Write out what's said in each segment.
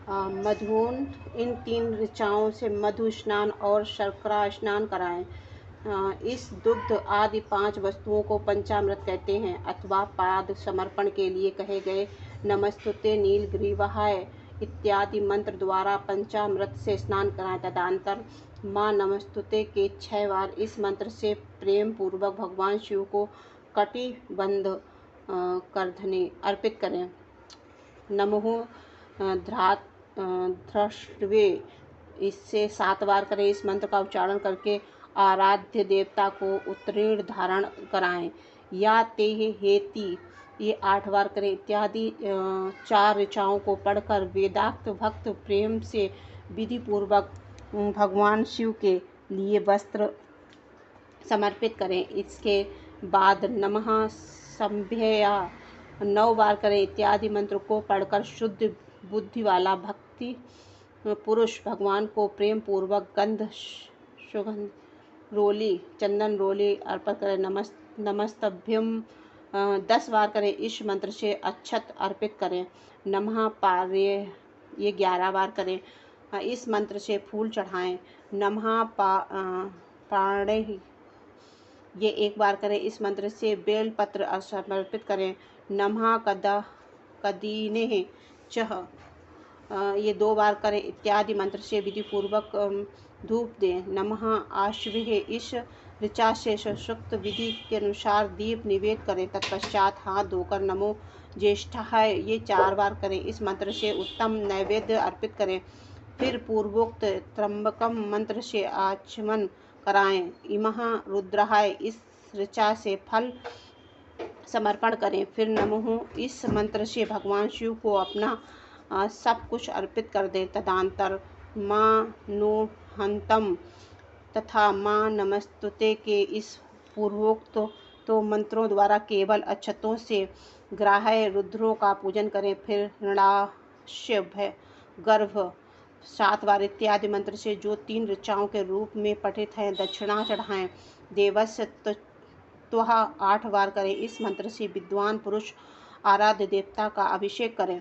मधुन इन 3 ऋचाओं से मधु स्नान और शर्करा स्नान कराएं। इस दुग्ध आदि 5 वस्तुओं को पंचामृत कहते हैं अथवा पाद समर्पण के लिए कहे गए नमस्तुते नीलग्रीवाय इत्यादि मंत्र द्वारा पंचामृत से स्नान कराएं। तदनंतर माँ नमस्तुते के 6 बार इस मंत्र से प्रेम पूर्वक भगवान शिव को कटिबंध करधनी अर्पित करें। नमो धृष्टवे इससे 7 बार करें। इस मंत्र का उच्चारण करके आराध्य देवता को उत्तीर्ण धारण कराएं। या ते हेति ये 8 बार करें। इत्यादि 4 ऋचाओं को पढ़कर वेदाक्त भक्त प्रेम से विधि पूर्वक भगवान शिव के लिए वस्त्र समर्पित करें। इसके बाद नमः संभ्यया 9 बार करें। इत्यादि मंत्र को पढ़कर शुद्ध बुद्धि वाला भक्ति पुरुष भगवान को प्रेम पूर्वक गंध सुगंध रोली चंदन रोली अर्पित करें। नमस्तभ्यम 10 बार करें। इस मंत्र से अक्षत अर्पित करें। नमः पार्य ये 11 बार करें। इस मंत्र से फूल चढ़ाएं। नमः पाणे ये 1 बार करें। इस मंत्र से बेल पत्र समर्पित करें। नमः कदीने चह ये 2 बार करें। इत्यादि मंत्र से विधि पूर्वक धूप दें। नमः आश्विः इस ऋचा से सुक्त विधि के अनुसार दीप निवेद करें। तत्पश्चात हाथ धोकर नमो ज्येष्ठाय ये 4 बार करें। इस मंत्र से उत्तम नैवेद्य अर्पित करें। फिर पूर्वोक्त त्र्यंबकम मंत्र से आचमन कराएं। इमः रुद्राय इस ऋचा से फल समर्पण करें। फिर नमः इस मंत्र से भगवान शिव को अपना सब कुछ अर्पित कर दें। तदनंतर माँ नो हंतम तथा माँ नमस्तुते के इस पूर्वोक्त तो मंत्रों द्वारा केवल अक्षतों से ग्राह्य रुद्रों का पूजन करें। फिर ऋणाश्य गर्भ 7 बार इत्यादि मंत्र से जो 3 ऋचाओं के रूप में पठित हैं दक्षिणा चढ़ाएं। देवस्य त्वः 8 बार करें। इस मंत्र से विद्वान पुरुष आराध्य देवता का अभिषेक करें।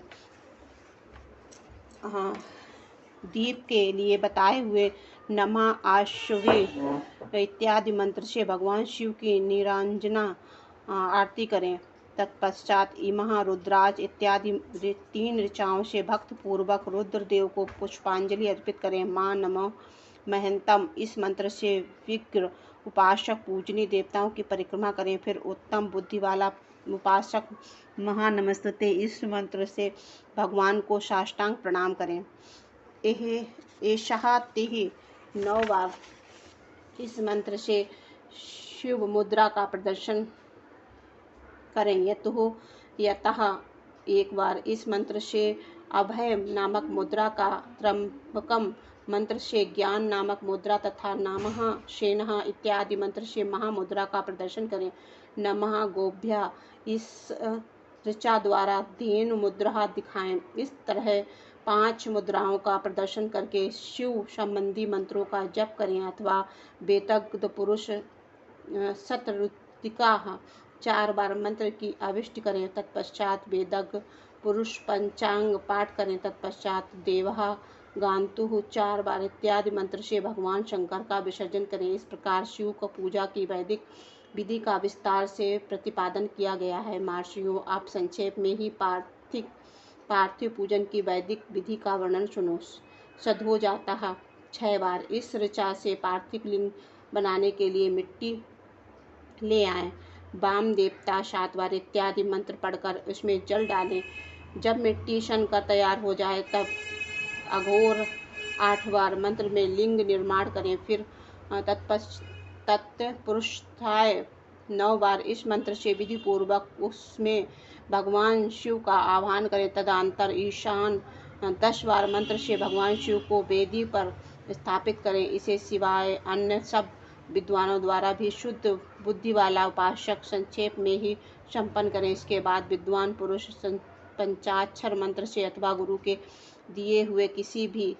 दीप के लिए बताए हुए नमः आश्वे इत्यादि मंत्र से भगवान शिव की निरांजना आरती करें। तत्पश्चात इमः रुद्राज इत्यादि 3 ऋचाओं से भक्त पूर्वक रुद्रदेव को पुष्पांजलि अर्पित करें। माँ नमो महंतम इस मंत्र से विग्र उपासक पूजनीय देवताओं की परिक्रमा करें। फिर उत्तम बुद्धि वाला उपासक महानमस्तुते इस मंत्र से भगवान को साष्टांग प्रणाम करें। एषः तिः 9 बार इस मंत्र से शिव मुद्रा का प्रदर्शन करें। यतः 1 बार इस मंत्र से अभय नामक मुद्रा का, त्र्यंबकम मंत्र से ज्ञान नामक मुद्रा तथा नमः शेनः इत्यादि मंत्र से महामुद्रा का प्रदर्शन करें। नमः गोभ्या इस ऋचा द्वारा धेनु मुद्रा दिखाएं। इस तरह 5 मुद्राओं का प्रदर्शन करके शिव संबंधी मंत्रों का जप करें अथवा वेदज्ञ पुरुष शतऋतिका 4 बार मंत्र की आविष्टि करें। तत्पश्चात वेदज्ञ पुरुष पंचांग पाठ करें। तत्पश्चात देवः गान्तुः 4 बार इत्यादि मंत्र से भगवान शंकर का विसर्जन करें। इस प्रकार शिव को पूजा की वैदिक विधि का विस्तार से प्रतिपादन किया गया है। महर्षियों, आप संक्षेप में ही पार्थिव पूजन की वैदिक विधि का वर्णन सुनो। सधो जाता है 6 बार इस ऋचा से पार्थिव लिंग बनाने के लिए मिट्टी ले आएं। वाम देवता 7 बार इत्यादि मंत्र पढ़कर उसमें जल डालें। जब मिट्टी सन कर तैयार हो जाए तब अघोर 8 बार मंत्र में लिंग निर्माण करें। फिर तत्पुरुषाय 9 बार इस मंत्र से विधि पूर्वक उसमें भगवान शिव का आह्वान करें। तदनंतर ईशान 10 बार मंत्र से भगवान शिव को वेदी पर स्थापित करें। इसे सिवाय अन्य सब विद्वानों द्वारा भी शुद्ध बुद्धि वाला उपासक संक्षेप में ही संपन्न करें। इसके बाद विद्वान पुरुष पंचाक्षर मंत्र से अथवा गुरु के दिए हुए किसी भी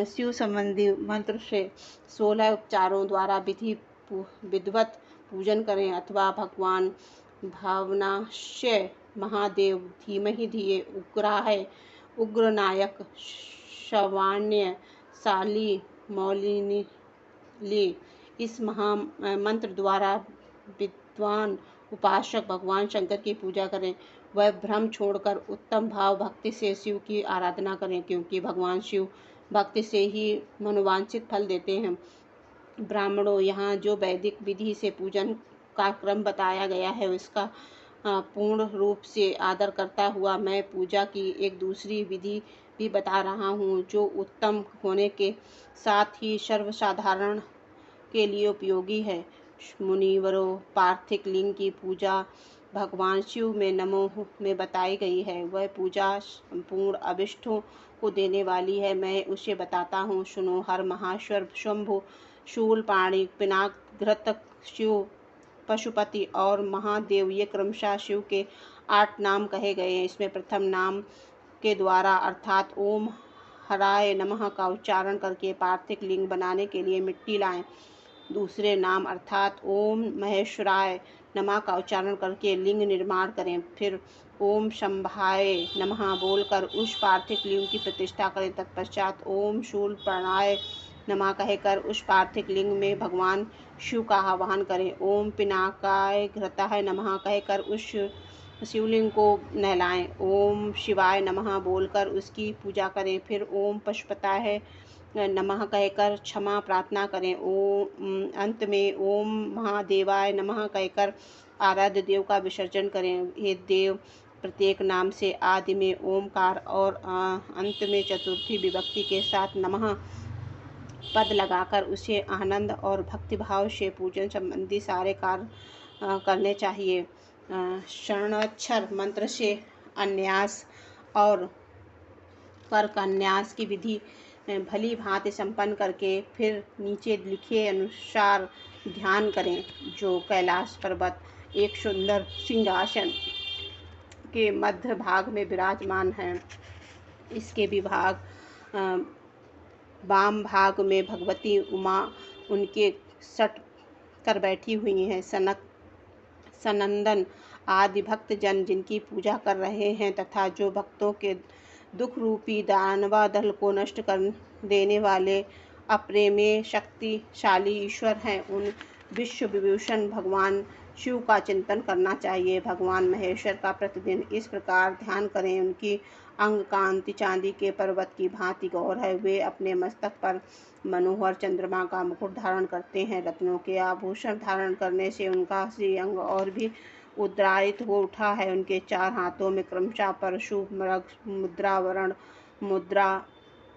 शिव संबंधी मंत्र से 16 उपचारों द्वारा विधिवत पूजन करें अथवा भगवान भावनाश्य महादेव धीमहि धिये उग्राय उग्रनायक श्रवाण्यशाली मौलिनी ले। इस महा मंत्र द्वारा विद्वान उपासक भगवान शंकर की पूजा करें। वह भ्रम छोड़कर उत्तम भाव भक्ति से शिव की आराधना करें, क्योंकि भगवान शिव भक्ति से ही मनोवांछित फल देते हैं। ब्राह्मणों, यहाँ जो वैदिक विधि से पूजन का क्रम बताया गया है उसका पूर्ण रूप से आदर करता हुआ मैं पूजा की एक दूसरी विधि भी बता रहा हूँ, जो उत्तम होने के साथ ही सर्वसाधारण के लिए उपयोगी है। मुनिवरों, पार्थिव लिंग की पूजा भगवान शिव में नमो में बताई गई है। वह पूजा संपूर्ण अभिष्टों को देने वाली है। मैं उसे बताता हूँ, सुनो। हर महाश्वर, शंभु, शूलपाणि, पिनाक, घृतक, शिव, पशुपति और महादेव, ये क्रमशः शिव के 8 नाम कहे गए हैं। इसमें प्रथम नाम के द्वारा अर्थात ओम हराय नमः का उच्चारण करके पार्थिव लिंग बनाने के लिए मिट्टी लाएं। दूसरे नाम अर्थात ओम महेश्वराय नमः का उच्चारण करके लिंग निर्माण करें। फिर ओम शंभाय नमः बोलकर उस पार्थिव लिंग की प्रतिष्ठा करें। तत्पश्चात ओम शूलपाणाय नमः कहकर उस पार्थिव लिंग में भगवान शिव का आवाहन करें। ओम पिनाकाय घृताय नमः कहकर उस शिवलिंग को नहलाएं। ओम शिवाय नमः बोलकर उसकी पूजा करें। फिर ओम पशुपताय नमः कहकर क्षमा प्रार्थना करें। ओम अंत में ओम महादेवाय नमः कहकर आराध्य देव का विसर्जन करें। हे देव, प्रत्येक नाम से आदि में ओमकार और अंत में चतुर्थी विभक्ति के साथ नमः पद लगाकर उसे आनंद और भक्तिभाव से पूजन संबंधी सारे कार्य करने चाहिए। शरणाक्षर मंत्र से अन्यास और करकन्यास की विधि भली भांति संपन्न करके फिर नीचे लिखे अनुसार ध्यान करें। जो कैलाश पर्वत एक सुंदर सिंहासन के मध्य भाग में विराजमान है, इसके विभाग वाम भाग में भगवती उमा उनके सट कर बैठी हुई हैं। सनंदन आदि भक्त जन जिनकी पूजा कर रहे हैं तथा जो भक्तों के दुख रूपी दानवा दल को नष्ट कर देने वाले अप्रेमेय शक्तिशाली ईश्वर हैं, उन विश्व विभूषण भगवान शिव का चिंतन करना चाहिए। भगवान महेश्वर का प्रतिदिन इस प्रकार ध्यान करें। उनकी अंग कांति चांदी के पर्वत की भांति गौर है। वे अपने मस्तक पर मनोहर चंद्रमा का मुकुट धारण करते हैं। रत्नों के आभूषण धारण करने से उनका श्रीअंग और भी उद्रायित हो उठा है। उनके 4 हाथों में क्रमशः परशु, मृग मुद्रा, वरण मुद्रा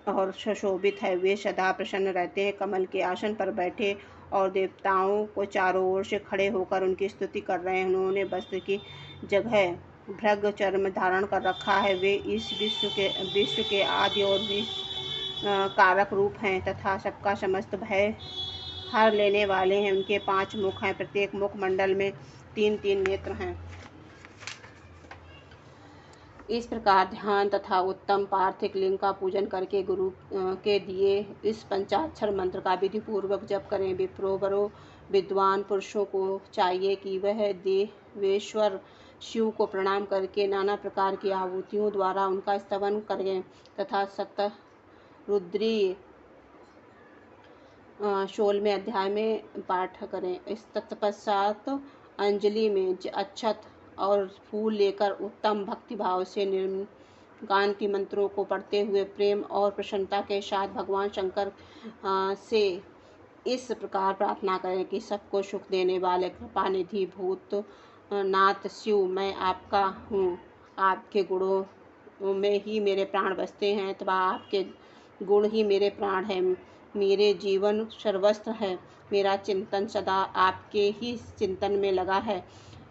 और सुशोभित है। वे सदा प्रसन्न रहते हैं। कमल के आसन पर बैठे और देवताओं को चारों ओर से खड़े होकर उनकी स्तुति कर रहे हैं। उन्होंने वस्त्र की जगह भृग चर्म धारण कर रखा है। वे इस विश्व के आदि और कारक रूप हैं तथा सबका समस्त भय हर लेने वाले हैं। उनके 5 मुख हैं। प्रत्येक मुख मंडल में 3-3 नेत्र हैं। इस प्रकार ध्यान तथा उत्तम पार्थिव लिंग का पूजन करके गुरु के दिए इस पंचाक्षर मंत्र का विधि पूर्वक जप करें। विप्रोवरों, विद्वान पुरुषों को चाहिए कि वह देवेश्वर शिव को प्रणाम करके नाना प्रकार की आहुतियों द्वारा उनका स्तवन करें तथा शतरुद्री 16वें अध्याय में पाठ करें। इस तत्पश्चात अंजलि में अक्षत और फूल लेकर उत्तम भक्तिभाव से निर्गांति मंत्रों को पढ़ते हुए प्रेम और प्रसन्नता के साथ भगवान शंकर से इस प्रकार प्रार्थना करें कि सबको सुख देने वाले कृपा निधि भूत नाथ शिव, मैं आपका हूँ। आपके गुणों में ही मेरे प्राण बसते हैं अथवा आपके गुण ही मेरे प्राण हैं। मेरे जीवन सर्वस्व है। मेरा चिंतन सदा आपके ही चिंतन में लगा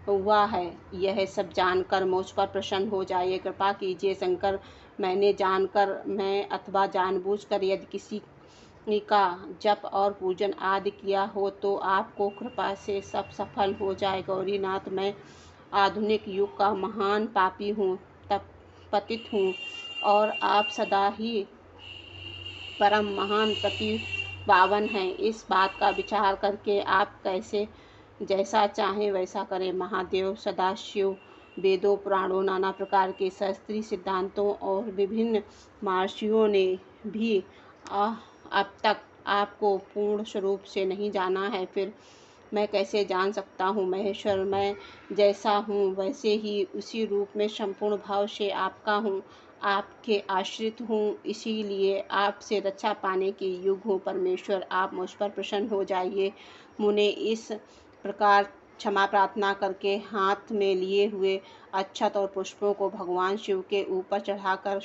हुआ है। यह सब जानकर मुझ पर प्रसन्न हो जाइए। कृपा कीजिए शंकर, मैंने जानकर मैं अथवा जानबूझकर यदि किसी का जप और पूजन आदि किया हो तो आपको कृपा से सब सफल हो जाए। गौरीनाथ, मैं आधुनिक युग का महान पापी हूँ, पतित हूँ और आप सदा ही परम महान प्रतिभावान हैं। इस बात का विचार करके आप कैसे जैसा चाहें वैसा करें। महादेव, सदाशिव, वेदों, पुराणों, नाना प्रकार के शास्त्रीय सिद्धांतों और विभिन्न महर्षियों ने भी अब तक आपको पूर्ण स्वरूप से नहीं जाना है, फिर मैं कैसे जान सकता हूँ महेश्वर। मैं जैसा हूँ वैसे ही उसी रूप में संपूर्ण भाव से आपका हूँ, आपके आश्रित हूँ, इसीलिए आपसे रक्षा पाने के युग हूँ। परमेश्वर, आप मुझ पर प्रसन्न हो जाइए। मुने इस प्रकार क्षमा प्रार्थना करके हाथ में लिए हुए अक्षत और पुष्पों को भगवान शिव के ऊपर चढ़ाकर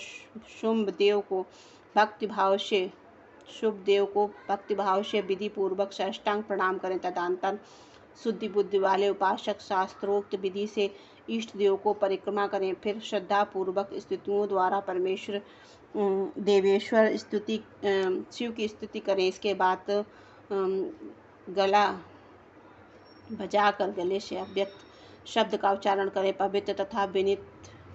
शुभदेव को भक्तिभाव से विधि पूर्वक साष्टांग प्रणाम करें। तदनंतर शुद्धि बुद्धि वाले उपासक शास्त्रोक्त विधि से इष्ट देव को परिक्रमा करें। फिर श्रद्धा पूर्वक स्तुतियों द्वारा परमेश्वर देवेश्वर शिव की स्तुति करें। इसके बाद गला बजाकर गले से अव्यक्त शब्द का उच्चारण करें। पवित्र तथा विनीत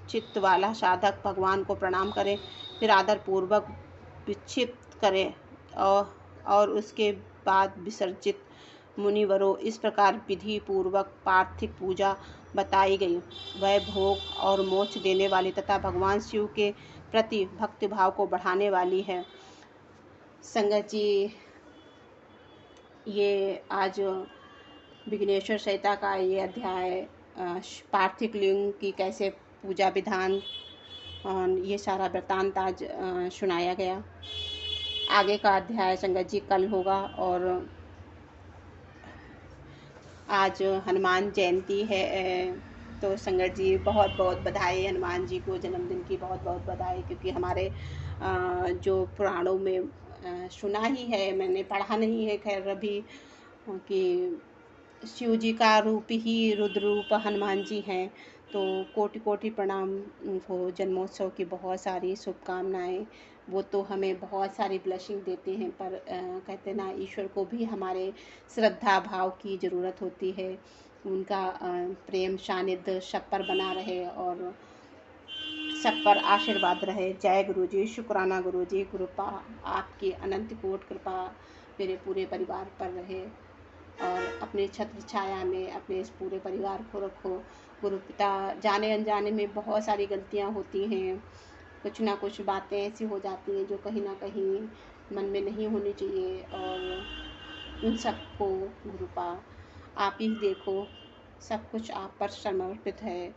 चित्त वाला साधक भगवान को प्रणाम करें, फिर आदर पूर्वक विक्षिप्त करें और उसके बाद विसर्जित। मुनिवरों, इस प्रकार विधि पूर्वक पार्थिव पूजा बताई गई। वह भोग और मोक्ष देने वाली तथा भगवान शिव के प्रति भक्ति भाव को बढ़ाने वाली है। संगत जी, ये आज विघ्नेश्वर संहिता का ये अध्याय पार्थिव लिंग की कैसे पूजा विधान, ये सारा वृत्तांत आज सुनाया गया। आगे का अध्याय संगत जी कल होगा। और आज हनुमान जयंती है, तो संगत जी बहुत बहुत बधाई। हनुमान जी को जन्मदिन की बहुत बहुत बधाई, क्योंकि हमारे जो पुराणों में सुना ही है, मैंने पढ़ा नहीं है खैर अभी, कि शिव जी का रूप ही रुद्र रूप हनुमान जी हैं। तो कोटि कोटि प्रणाम उनको। जन्मोत्सव की बहुत सारी शुभकामनाएं। वो तो हमें बहुत सारी ब्लेसिंग देते हैं, पर कहते ना, ईश्वर को भी हमारे श्रद्धा भाव की ज़रूरत होती है। उनका प्रेम सानिध्य सब पर बना रहे और सब पर आशीर्वाद रहे। जय गुरु जी, शुक्राना गुरु जी। कृपा आपकी अनंत कोट कृपा मेरे पूरे परिवार पर रहे और अपने छत्र छाया में अपने इस पूरे परिवार को रखो। गुरु पिता, जाने अनजाने में बहुत सारी गलतियां होती हैं, कुछ ना कुछ बातें ऐसी हो जाती हैं जो कहीं ना कहीं मन में नहीं होनी चाहिए, और उन सबको गुरुपा आप ही देखो। सब कुछ आप पर समर्पित है।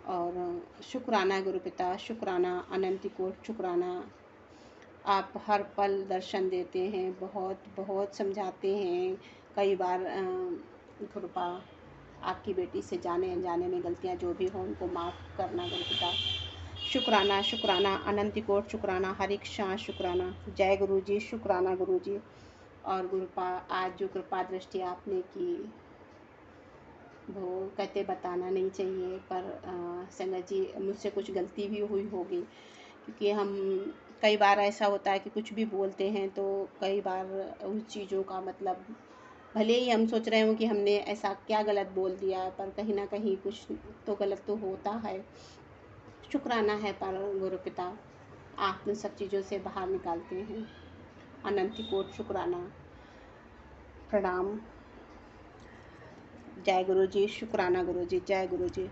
और शुक्राना गुरु पिता, शुक्राना अनंत कोट शुक्राना। आप हर पल दर्शन देते हैं, बहुत बहुत समझाते हैं। कई बार कृपा आपकी बेटी से जाने अनजाने में गलतियां जो भी हों उनको माफ़ करना गुरु पिता। शुक्राना शुक्राना अनंत कोट शुक्राना, हर एक सांस शुक्राना। जय गुरु जी, शुक्राना गुरु जी। और गुरुपा, आज जो कृपा दृष्टि आपने की वो कहते बताना नहीं चाहिए, पर संगत जी मुझसे कुछ गलती भी हुई होगी, क्योंकि हम कई बार ऐसा होता है कि कुछ भी बोलते हैं तो कई बार उन चीज़ों का मतलब, भले ही हम सोच रहे हो कि हमने ऐसा क्या गलत बोल दिया, पर कहीं ना कहीं कुछ तो गलत तो होता है। शुक्राना है पर गुरु पिता, आप उन सब चीज़ों से बाहर निकालते हैं। अनंत कोट शुक्राना, प्रणाम। जय गुरु जी, शुक्राना गुरु जी, जय गुरु जी।